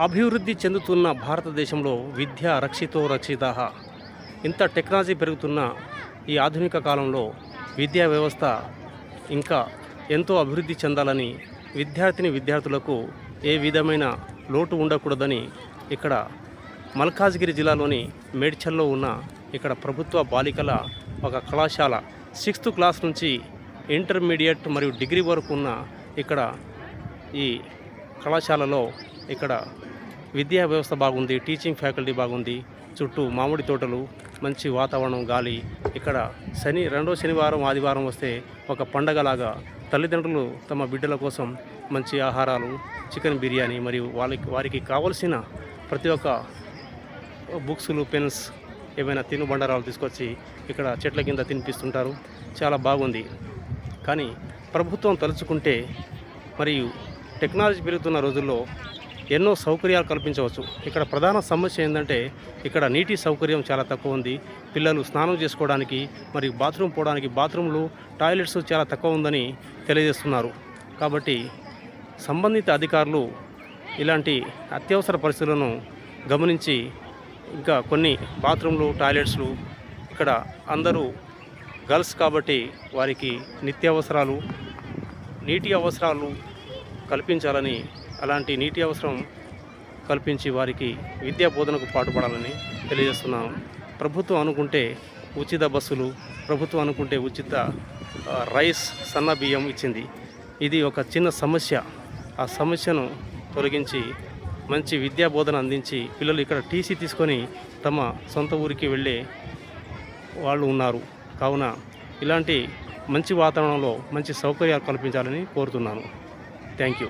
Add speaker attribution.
Speaker 1: అభివృద్ధి చెందుతున్న భారతదేశంలో విద్య రక్షితో రక్షితః. ఇంత టెక్నాలజీ పెరుగుతున్న ఈ ఆధునిక కాలంలో విద్యా వ్యవస్థ ఇంకా ఎంతో అభివృద్ధి చెందాలని, విద్యార్థులకు ఏ విధమైన లోటు ఉండకూడదని ఇక్కడ మల్కాజ్గిరి జిల్లాలోని మేడ్చల్లో ఉన్న ఇక్కడ ప్రభుత్వ బాలికల ఒక కళాశాల 6th క్లాస్ నుంచి ఇంటర్మీడియట్ మరియు డిగ్రీ వరకు ఉన్న ఇక్కడ ఈ కళాశాలలో ఇక్కడ విద్యా వ్యవస్థ బాగుంది, టీచింగ్ ఫ్యాకల్టీ బాగుంది, చుట్టూ మామిడి తోటలు, మంచి వాతావరణం, గాలి. ఇక్కడ రెండో శనివారం ఆదివారం వస్తే ఒక పండగలాగా తల్లిదండ్రులు తమ బిడ్డల కోసం మంచి ఆహారాలు, చికెన్ బిర్యానీ మరియు వారికి కావలసిన ప్రతి ఒక్క బుక్స్లు, పెన్స్, ఏమైనా తినుబండారాలు తీసుకొచ్చి ఇక్కడ చెట్ల కింద తినిపిస్తుంటారు. చాలా బాగుంది. కానీ ప్రభుత్వం తలుచుకుంటే మరియు టెక్నాలజీ పెరుగుతున్న రోజుల్లో ఎన్నో సౌకర్యాలు కల్పించవచ్చు. ఇక్కడ ప్రధాన సమస్య ఏంటంటే ఇక్కడ నీటి సౌకర్యం చాలా తక్కువ ఉంది. పిల్లలు స్నానం చేసుకోవడానికి మరియు బాత్రూమ్ పోవడానికి బాత్రూమ్లు, టాయిలెట్స్ చాలా తక్కువ ఉందని తెలియజేస్తున్నారు. కాబట్టి సంబంధిత అధికారులు ఇలాంటి అత్యవసర పరిస్థితులను గమనించి ఇంకా కొన్ని బాత్రూమ్లు, టాయిలెట్స్లు ఇక్కడ అందరూ గర్ల్స్ కాబట్టి వారికి నిత్యావసరాలు, నీటి అవసరాలు కల్పించాలని, అలాంటి నీటి అవసరం కల్పించి వారికి విద్యా బోధనకు పాటుపడాలని తెలియజేస్తున్నాను. ప్రభుత్వం అనుకుంటే ఉచిత బస్సులు, ప్రభుత్వం అనుకుంటే ఉచిత రైస్, సన్న బియ్యం ఇచ్చింది. ఇది ఒక చిన్న సమస్య. ఆ సమస్యను తొలగించి మంచి విద్యా బోధన అందించి పిల్లలు ఇక్కడ టీసీ తీసుకొని తమ సొంత ఊరికి వెళ్ళే వాళ్ళు ఉన్నారు. కావున ఇలాంటి మంచి వాతావరణంలో మంచి సౌకర్యాలు కల్పించాలని కోరుతున్నాను. Thank you.